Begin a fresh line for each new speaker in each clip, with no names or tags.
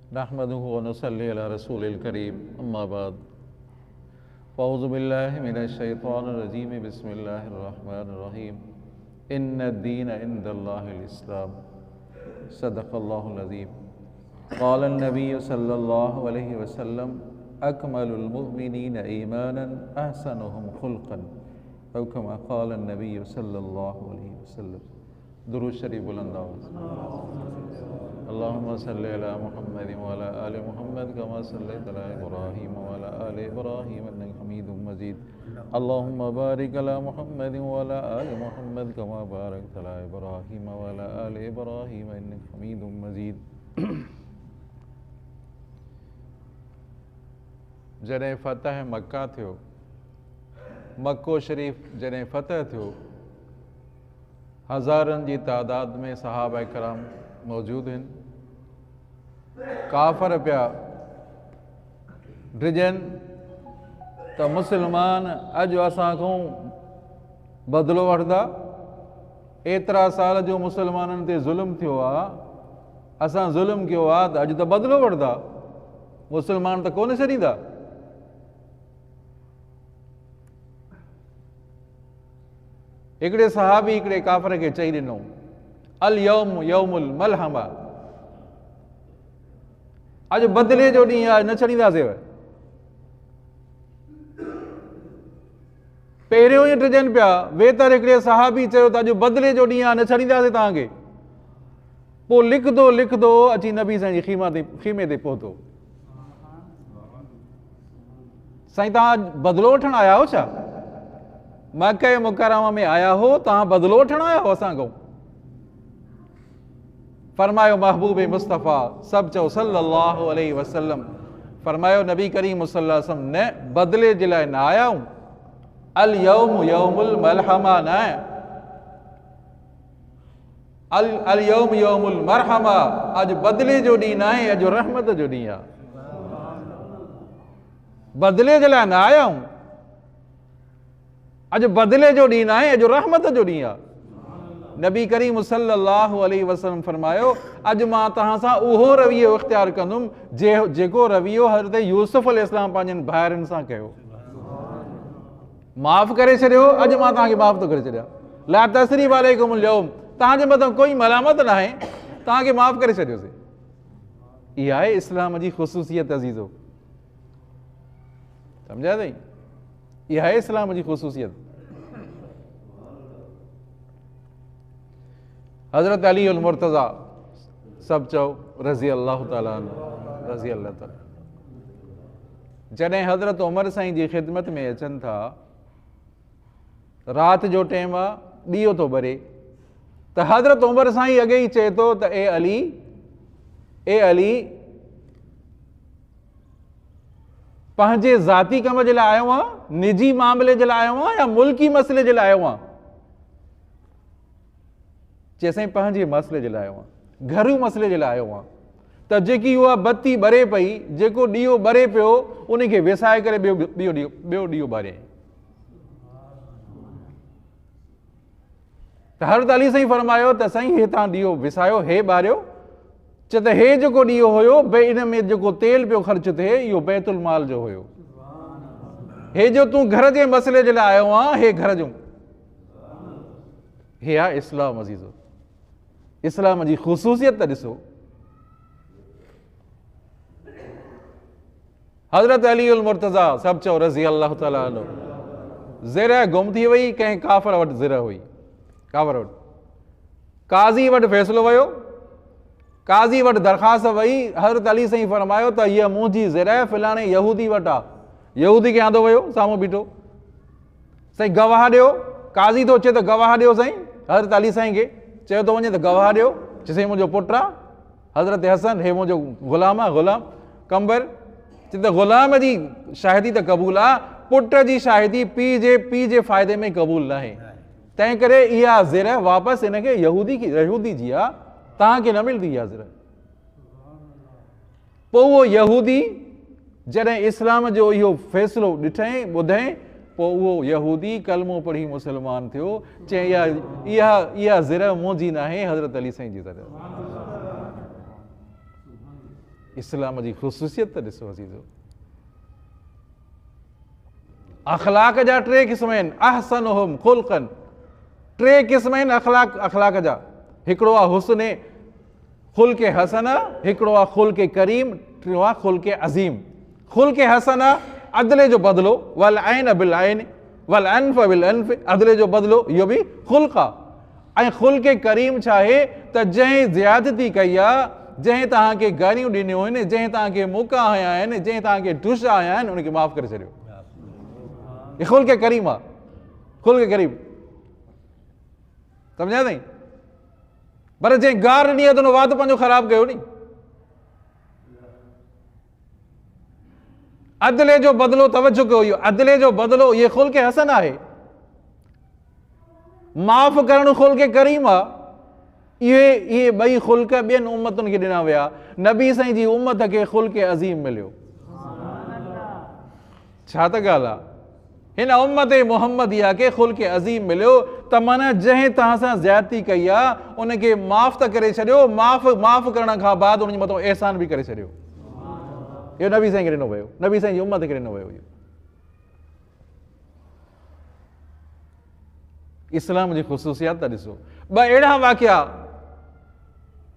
नहमदुहु व नुसल्ली अला रसूलिल करीम अम्मा बाद फ़अऊज़ु बिल्लाहि मिनश शैतानिर रजीम बिस्मिल्लाहिर रहमानिर रहीम इन्नद-दीन इंदल्लाहिल इस्लाम सदक़ल्लाहुल अज़ीम क़ालन नबिय्यु सल्लल्लाहु अलैहि वसल्लम अकमलुल मुअमिनीना ईमानन अहसनुहुम खुल्क़न औ कमा क़ालन नबिय्यु सल्लल्लाहु अलैहि वसल्लम। दुरूद शरीफ बुलंद आवाज़। अल्लाहुम्मा सल्लि अला मुहम्मद व अला आलि मुहम्मद कमा सल्लैता अला इब्राहीम व अला आलि इब्राहीम इन्नका हमीदुम मजीद। अल्लाहुम्मा बारिक अला मुहम्मद व अला आलि मुहम्मद कमा बारकता अला इब्राहीम व अला आलि इब्राहीम इन्नका हमीदुम मजीद। जॾहिं फ़तह मक्का थियो, मक्को शरीफ़ जॾहिं फ़तह थियो, हज़ारनि जी तादाद में सहाबा कराम मौजूद आहिनि। काफ़र पिया ड्रिजनि त मुसलमान अॼु असां खां बदिलो वठंदा, एतिरा साल जो मुसलमाननि ते ज़ुल्म थियो आहे, असां ज़ुल्म कयो आहे त अॼु त बदिलो वठंदा, मुसलमान त कोन छॾींदा। हिकिड़े सहाबी हिकिड़े काफ़र खे चई ॾिनो, अल यौम यौमुल मलहमा, अॼु बदिले जो ॾींहुं आहे, न छॾींदासीं। पहिरियों ई टिजनि पिया, वेतर हिकिड़े सहाबी चयो त अॼु बदिले जो ॾींहुं आहे, न छॾींदासीं तव्हांखे। पोइ लिखंदो लिखंदो अची नबी साईं जी ख़ीमे ते पहुतो। साईं तव्हां बदिलो वठणु आया हो छा? मक्के मुकरमा में आया हो, तव्हां बदिलो वठणु आया हो असां खां? फरमायो महबूब मुस्तफ़ा, सभु चओ सल्लल्लाहु अलैहि वसल्लम। फरमायो नबी करीम सल्लल्लाहु अलैहि वसल्लम, न बदिले जे लाइ न आया हूं। अल यौम यौमुल मलहमा न, अल यौम यौमुल मरहमा, अॼु बदिले जो ॾींहुं न आहे, अॼु रहमत जो ॾींहुं आहे। बदिले जे लाइ न आया हूं, अॼु बदिले जो ॾींहुं न आहे, अॼु रहमत जो ॾींहुं आहे। नबी करीम सल्लल्लाहु अलैहि वसल्लम फरमायो, अॼु मां तव्हां सां उहो रवियो इख्तियार कंदुमि जेको रवियो हज़रत यूसुफ अलैहिस्सलाम पंहिंजनि भाइरनि सां कयो। माफ़ करे छॾियो, अॼु मां तव्हांखे माफ़ थो करे छॾियां। ला तस्रीब अलैकुमुल यौम, तव्हांजे मथां कोई मलामत न आहे, तव्हांखे माफ़ करे छॾियोसीं। इहा आहे इस्लाम जी ख़ुसूसियत अज़ीज़ो, सम्झा अथई? इहा आहे इस्लाम जी ख़ुसूसियत। हज़रत अली उल मुर्तज़ा, सभु चओ रज़ी अल्लाह ताला अन्हु, रज़ी अल्लाह ताला। जॾहिं हज़रत उमर साईं जी ख़िदमत में अचनि था, राति जो टाइम आहे, ॾीओ थो ॿरे, त हज़रत उमर साईं अॻे ई चए थो त ए अली, पंहिंजे ज़ाती कम जे लाइ आयो आहियां, निजी मामले जे लाइ आयो आहियां, या मुल्की मसइले जे लाइ आयो आहियां? चए साईं पंहिंजे मसइले जे लाइ आयो आहियां, घरू मसइले जे लाइ आयो आहियां। त जेकी उहा बत्ती ॿरे पई, जेको ॾीओ ॿरे पियो, उनखे विसाए करे ॿियो ॾीओ ॿारियईं। त हज़रत अली साईं फरमायो त साईं हे तव्हां ॾीओ विसायो, हे ॿारियो। चए त हे जेको ॾीओ हुयो, इन में जेको तेल पियो ख़र्च थिए, इहो बैतुल माल जो हुयो। हे जो तूं घर जे मसइले जे लाइ आयो आहीं, हे घर जो। हे आहे इस्लाम अज़ीज़ो, इस्लाम जी ख़ुसूसियत त ॾिसो। हज़रत अली उल मुर्तज़ा, सभु चओ रज़ी अल्लाह ताला अन्हु, ज़िर गुम थी वई, कंहिं काफ़र वटि ज़िर हुई, काफ़र वटि। काज़ी वटि फ़ैसिलो वियो, काज़ी वटि दरख़्वास्त वई, हज़रत अली साईं फरमायो त हीअ मुंहिंजी ज़िर फलाणे यहूदी वटि आहे। यहूदी खे आंदो वियो, साम्हूं बीठो, साईं गवाह ॾियो। काज़ी थो चए त गवाह ॾियो साईं, हज़रत अली साईं खे चयो थो वञे त गवाह ॾियो। चए साईं मुंहिंजो पुटु आहे हज़रत हसन, हे मुंहिंजो ग़ुलाम आहे, ग़ुलाम कंबर। चए त ग़ुलाम जी शाहिदी त क़बूल आहे, पुट जी शाहिदी पीउ जे फ़ाइदे में क़बूल न आहे। तंहिं करे इहा ज़िर वापसि हिनखे यहूदी जी आहे, तव्हांखे न मिलंदी इहा ज़िर। पोइ उहो यहूदी जॾहिं इस्लाम जो इहो फ़ैसिलो ॾिठईं, ॿुधईं, पोइ उहो यहूदी कलमो पढ़ी मुसलमान थियो। चई इहा ज़िर मुंहिंजी न आहे, हज़रत अली साईं जी ज़िर। इस्लाम जी ख़ुसूसियत त ॾिसो अज़ीज़ो। अख़लाक जा 3 क़िस्म आहिनि, अहसनुहुम ख़ुल्क़न, 3 क़िस्म आहिनि अख़लाक जा। हिकिड़ो आहे हुस्न ख़ुल्क़ हसन, हिकिड़ो आहे ख़ुल्क़ करीम, टियों आहे ख़ुल्क़ अज़ीम। ख़ुल्क़ हसन आहे अदले जो बदिलो, वल ऐन बिल ऐन वल अनफ बिल अनफ, अदले जो बदिलो, इहो बि ख़ुल्क़ आहे। ऐं ख़ुल्क़ करीम छा आहे त जंहिं ज़्यादती कई आहे, जंहिं तव्हांखे गारियूं ॾिनियूं आहिनि, जंहिं तव्हांखे मुका हया आहिनि, जंहिं तव्हांखे ढुश आया आहिनि, उनखे माफ़ करे छॾियो। ये ख़ुल्क़ करीम आहे, ख़ुल्क़ करीम, सम्झा अथई। पर जंहिं गार ॾिनी आहे त उन वादो पंहिंजो ख़राबु कयो नी। अदले जो बदिलो, तवजो कयो, इहो अदले जो बदिलो, इहे ख़ुल्क़ हसन आहे। माफ़ करणु ख़ुल्क़ करीम आहे। इहे ॿई ख़ुल्क़ ॿियनि उम्मतुनि खे ॾिना विया, नबी साईं जी उम्मत खे ख़ुल्क़ अज़ीम मिलियो। छा त ॻाल्हि आहे। हिन उम्मत मुहम्मद इहा खे ख़ुल्क़ अज़ीम मिलियो त माना जंहिं तव्हां सां ज़्यादती कई आहे उनखे माफ़ त करे छॾियो, माफ़ करण खां बाद उनजे मथां एहसान बि करे छॾियो। इहो नबी साईं खे ॾिनो वियो, नबी साईं जी उम्मत खे ॾिनो वियो। इहो इस्लाम जी ख़ुसूसियात त ॾिसो। 2 अहिड़ा वाक़िया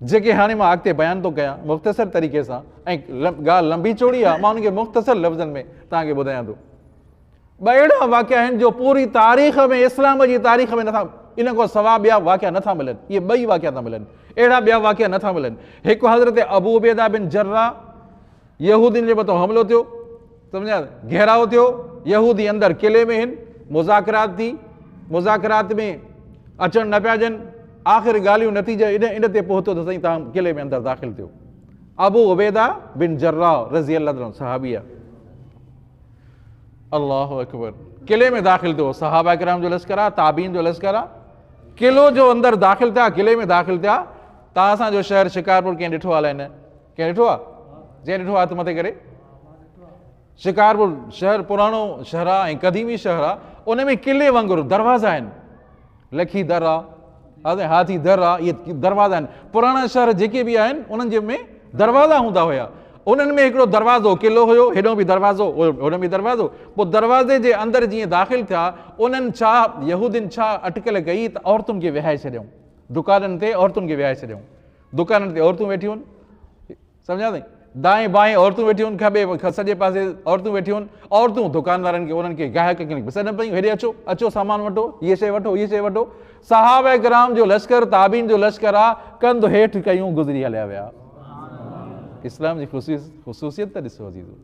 जेके हाणे मां अॻिते बयानु थो कयां मुख़्तसर तरीक़े सां, ऐं ॻाल्हि लंबी चौड़ी आहे, मां उनखे मुख़्तसर लफ़्ज़नि में तव्हांखे ॿुधायां थो। 2 अहिड़ा वाक़िया आहिनि जो पूरी तारीख़ में, इस्लाम जी तारीख़ में नथा, इन खां सवाइ ॿिया वाक़िया नथा मिलनि। इहे 2 वाक़िया था मिलनि, अहिड़ा ॿिया वाक़िया नथा मिलनि। हिकु हज़रत अबू उबैदा बिन जर्राह, यहूदियुनि जे मथां हमलो थियो, सम्झा, घेराव थियो, यहूदी अंदरि किले में आहिनि, मुज़ाकरात थी, मुज़ाकरात में अचणु न पिया ॾियनि, आख़िर ॻाल्हियूं नतीजा इन ते पहुतो त साईं तव्हां किले में अंदरि दाख़िल थियो। अबू उबैदा बिन जर्राह रज़ी अल्लाह ताला सहाबी आहे। अल्लाहु अकबर, किले में दाख़िल थियो, सहाबा किराम जो लश्कर आहे, ताबीन जो लश्कर आहे, किलो जो अंदरि दाख़िल थिया, किले में दाख़िल थिया। तव्हां असांजो शहर शिकारपुर कंहिं ॾिठो आहे? न कंहिं ॾिठो आहे? जंहिं ॾिठो आहे हथ मथे करे। शिकारपुर शहर पुराणो शहर आहे ऐं क़दीमी शहर आहे, उन में किले वांगुरु दरवाज़ा आहिनि, लखी दर आहे, हाथी दर आहे, इहे दरवाज़ा आहिनि। पुराणा शहर जेके बि आहिनि उन्हनि जे में दरवाज़ा हूंदा हुया। उन्हनि में हिकिड़ो दरवाज़ो किलो हुयो, हेॾो बि दरवाज़ो, होॾो बि दरवाज़ो। पोइ दरवाज़े जे अंदरि जीअं दाख़िल थिया, उन्हनि छा यहूदियुनि छा अटकल कई त औरतुनि खे विहाए छॾियऊं, दुकाननि ते औरतुनि खे विहाए छॾियऊं। दुकाननि ते औरतूं वेठियूं आहिनि, सम्झा अथई, दाएं बाएं औरतूं वेठियूं आहिनि, खॿे सॼे पासे औरतूं वेठियूं आहिनि। औरतूं दुकानदारनि खे, उन्हनि खे गाहक खे सॾनि पयूं, हेॾे अचो, अचो सामान वठो, हीअ शइ वठो, हीअ शइ वठो। सहाबा किराम जो लश्कर, ताबीन जो लश्कर आहे, कंध हेठि कयूं, गुज़री हलिया विया। इस्लाम जी ख़ुसूसियत त ॾिसो अज़ीज़ो।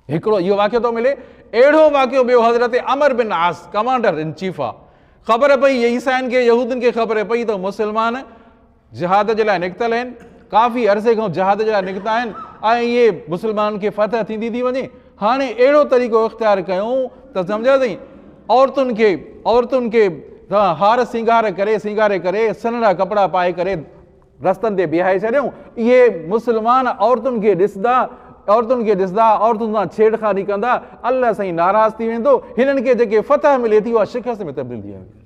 हिकिड़ो इहो वाक़ियो थो मिले। अहिड़ो वाक़ियो ॿियो हज़रत अमर बिन आस, कमांडर इन चीफ आहे। ख़बर पई ईसाइनि खे, यहूदियुनि खे ख़बर पई त मुस्लमान जिहाद जे लाइ निकितल आहिनि, काफ़ी अरसे खां जिहाद जे लाइ निकिता आहिनि, ऐं इहे मुस्लमाननि खे फतह थींदी थी वञे। हाणे अहिड़ो तरीक़ो इख़्तियार कयूं त सम्झा अथई, औरतुनि खे हार सिंगारे करे सन्हड़ा कपिड़ा पाए करे रस्तनि ते बीहाए छॾियऊं। इहे मुस्लमान औरतुनि खे ॾिसंदा, औरतुनि सां छेड़खानी कंदा, अल्लाह साईं नाराज़ थी वेंदो। हिननि खे जेके फतह मिले थी उहा शिकस्त में तब्दील थी वेंदी।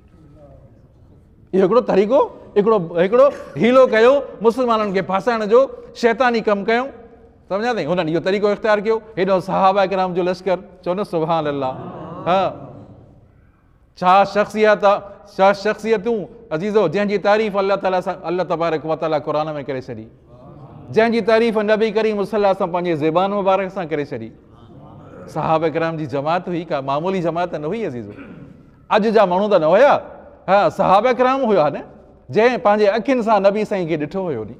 इहो हिकिड़ो तरीक़ो, हिकिड़ो हीलो कयो मुस्लमाननि खे फासाइण जो, शैतानी कमु कयूं, सम्झा अथई। हुननि इहो तरीक़ो इख़्तियार कयो। हेॾो सहाबा किराम जो लश्कर, चओ न सुभान अल्लाह। हा, छा शख़्सियत आहे, छा शख़्सियतूं अज़ीज़ो, जंहिंजी तारीफ़ अल्लाह तबारक व तआला क़ुरान में करे छॾी, जंहिंजी तारीफ़ नबी करीम सल्लल्लाहु अलैहि वसल्लम पंहिंजे ज़बान मुबारक सां करे छॾी। सहाबा किराम जी जमात हुई, का मामूली जमात न हुई अज़ीज़ो, अॼु जा माण्हू त न हुया। हा, सहाबा किराम हुया न, जंहिं पंहिंजे अखियुनि सां नबी साईं खे ॾिठो हुयो नी।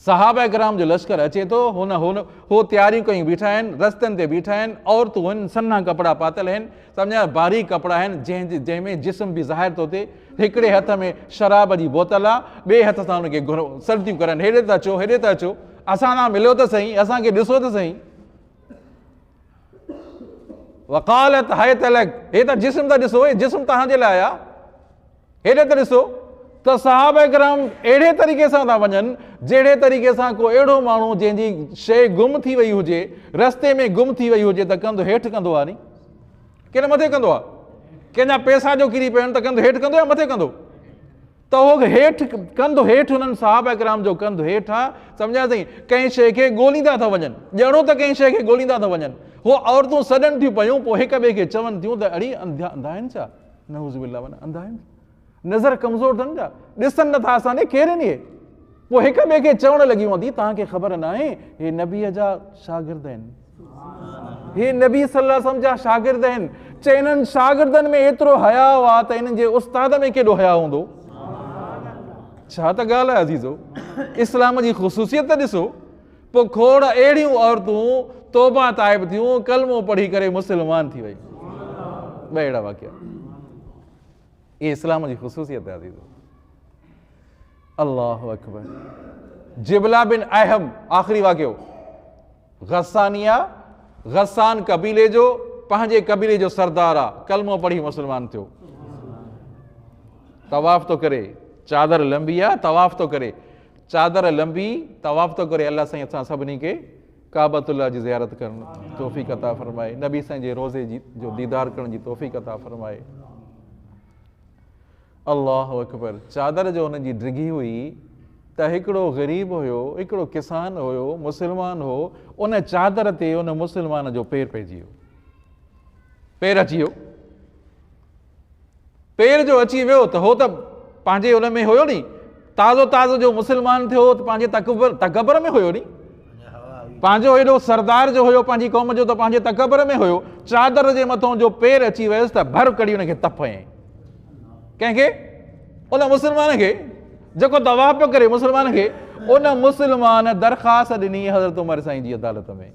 सहाबा किराम जो लश्कर अचे थो, हो तयारियूं कयूं बीठा आहिनि, रस्तनि ते बीठा आहिनि, औरतूं आहिनि, सन्हा कपिड़ा पातल आहिनि, सम्झा बारीक कपिड़ा आहिनि, जंहिंमें जिस्म बि ज़ाहिर थो थिए। हिकिड़े हथ में शराब जी बोतल आहे, ॿिए हथ सां हुनखे सर्दियूं करनि, हेॾे त अचो, हेॾे त अचो, असां सां मिलियो त सही, असांखे ॾिसो त सही। वकालत हाय तलक, हे त जिस्म त ॾिसो, हे जिस्म तव्हांजे लाइ आहे, हेॾे त ॾिसो। त सहाबा किराम अहिड़े तरीक़े सां था वञनि, जहिड़े तरीक़े सां को अहिड़ो माण्हू जंहिंजी शइ गुम थी वई हुजे, रस्ते में गुम थी वई हुजे त कंधु हेठि कंदो आहे नी, केॾे मथे कंदो आहे। कंहिंजा पैसा जो किरी पिया आहिनि त कंधु हेठि कंदो या मथे कंदो? त उहो हेठि कंधु हेठि हुननि साहबा किराम जो कंधु हेठि आहे, सम्झा अथई, कंहिं शइ खे ॻोल्हींदा था वञनि, ॼणो त कंहिं शइ खे ॻोल्हींदा था वञनि। उहो औरतूं सॾनि थियूं पयूं, पोइ हिक ॿिए खे चवनि थियूं त अड़ी अंधा आहिनि छा, नऊज़ बिल्लाह वञा, अंधा आहिनि, नज़र कमज़ोर अथनि छा, ॾिसनि नथा असांखे, केरु आहिनि इहे? पोइ हिक ॿिए खे चवण लॻी वेंदी, तव्हांखे ख़बर न आहे हे नबीअ जा शागिर्द आहिनि, हे नबी सल्लल्लाहु अलैहि वसल्लम जा शागिर्द आहिनि। चए हिननि शागिर्दनि में एतिरो हयाउ आहे त हिननि जे उस्ताद में केॾो हयाउ हूंदो। छा त ॻाल्हि आहे अज़ीज़ो, इस्लाम जी ख़ुसूसियत ॾिसो। पोइ खोड़ अहिड़ियूं औरतूं तौबा ताइब थियूं, कलमो पढ़ी करे मुस्लमान थी वई। ॿ अहिड़ा वाक़िया, ये इस्लाम जी ख़ुसूसियत आहे अज़ीज़ो। अल्लाहु अकबर। जिबला बिन अहम, आख़िरी वाक़ियो, गस्सानिया, गस्सान कबीले जो, पंहिंजे कबीले जो सरदार आहे, कलमो पढ़ी मुस्लमान थियो। तवाफ़ थो करे, चादर लंबी आहे, तवाफ़ थो करे, चादर लंबी, तवाफ़ थो करे। अल्लाह साईं असां सभिनी खे काबतुल्लाह जी ज़ियारत करण तौफ़ीक़ अता फ़रमाए, नबी साईं जे रोज़े जी जो दीदार करण जी तौफ़ीक़ अता फ़रमाए। अल्लाहु अकबर। चादर जो हुन जी डिघी हुई त हिकिड़ो ग़रीब हुयो, हिकिड़ो किसान हुयो, मुस्लमान हो, उन चादर ते उन मुस्लमान जो पेर पइजी वियो, पेर अची वियो। पेर जो अची वियो त हो त पंहिंजे हुन में हुयो नी, ताज़ो ताज़ो जो मुस्लमान थियो त पंहिंजे तकबर में हुयो नी, पंहिंजो हेॾो सरदार जो हुयो पंहिंजी क़ौम जो, त पंहिंजे तकबर में हुयो। चादर जे मथां जो पेर अची वियुसि त भर कढी हुनखे तप हयईं। कंहिंखे? उन मुस्लमान खे जेको तवाफ़ पियो करे, मुस्लमान खे। उन मुस्लमान दरख़्वास्त ॾिनी हज़रत उमर साईं जी अदालत में,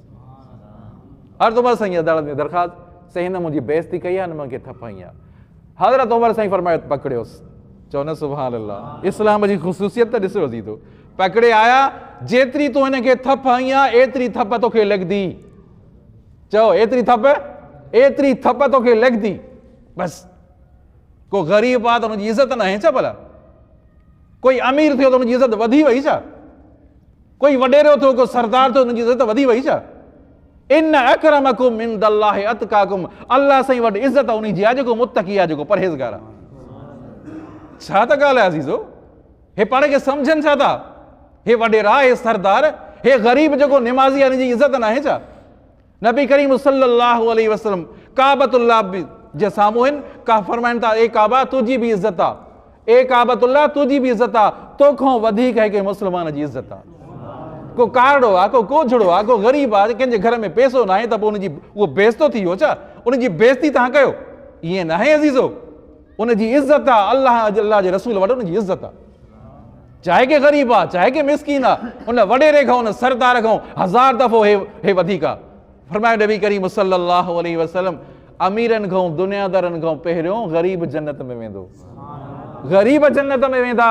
हज़रत उमर साईं जी अदालत में दरख़्वास्त, साईं हिन मुंहिंजी बेइज़ती कई आहे, हिन मूंखे थप हई आहे। हज़रत उमर साईं फरमायो पकड़ियोसि, चओ न सुभान अल्लाह, इस्लाम जी ख़ुसूसियत त ॾिसो अज़ीज़ो। पकड़े आया, जेतिरी तूं हिनखे थप हई आहे एतिरी थप तोखे लॻंदी, चओ एतिरी थप तोखे लॻंदी। बसि को ग़रीब आहे त हुनजी इज़त न आहे छा भला? कोई अमीर थियो त हुनजी इज़त वधी वई छा? कोई वॾेरो थियो, को सरदार थियो, हुनजी इज़त वधी वई छा? इन अकरमकुम इंदल्लाहि अतकाकुम, अल्लाह साईं वटि इज़त उन जी आहे जेको मुत्तकी आहे, जेको परहेज़गार आहे। छा त ॻाल्हि आहे अज़ीज़ो, हे पाण खे सम्झनि छा था? हे वॾेरा, हे सरदार, हे ग़रीब जेको निमाज़ी आहे, हिन जी इज़त न आहे छा? नबी करीम सल्लल्लाहु अलैहि वसल्लम काबतुल्लाह जे साम्हूं आहिनि, का फरमाइनि था, ए काबा तुंहिंजी बि इज़त आहे, ए काबतुल्लाह तुंहिंजी बि इज़त आहे, तोखां वधीक हिकु मुस्लमान जी इज़त आहे। को कारड़ो आहे, को कोझड़ो आहे, को ग़रीब आहे, कंहिंजे घर में पैसो न आहे त पोइ उनजी उहो बेइज़तो थी वियो छा? उनजी बेइज़ती तव्हां कयो? ईअं न आहे अज़ीज़ो, उनजी इज़त आहे, अल्लाह जे रसूल वटि उनजी इज़त आहे। चाहे के ग़रीब आहे, चाहे के मिसकीन आहे, उन वॾेरे खां, उन सरदार खां 1000 दफ़ो हे वधीक आहे। फरमायो नबी करीम सल्लल्लाहु अलैहि वसल्लम, अमीरनि खां, दुनियादारनि खां पहिरियों ग़रीब जन्नत में वेंदो, ग़रीब जन्नत में वेंदा।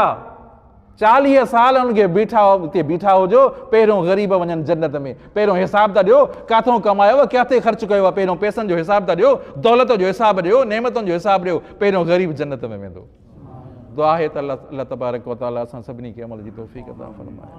40 साल हुनखे बीठा हुजो, पहिरियों ग़रीब वञनि जन्नत में। पहिरियों हिसाब था ॾियो, किथां कमायो, किथे ख़र्च कयो आहे, पहिरियों पैसनि जो हिसाब था ॾियो, दौलत जो हिसाब ॾियो, नेमतुनि जो हिसाब ॾियो, पहिरियों ग़रीब जन्नत में वेंदो। दुआ आहे त अल्लाह तबारक व तआला असां सभिनी खे अमल जी तौफ़ीक़ अता फ़रमाए।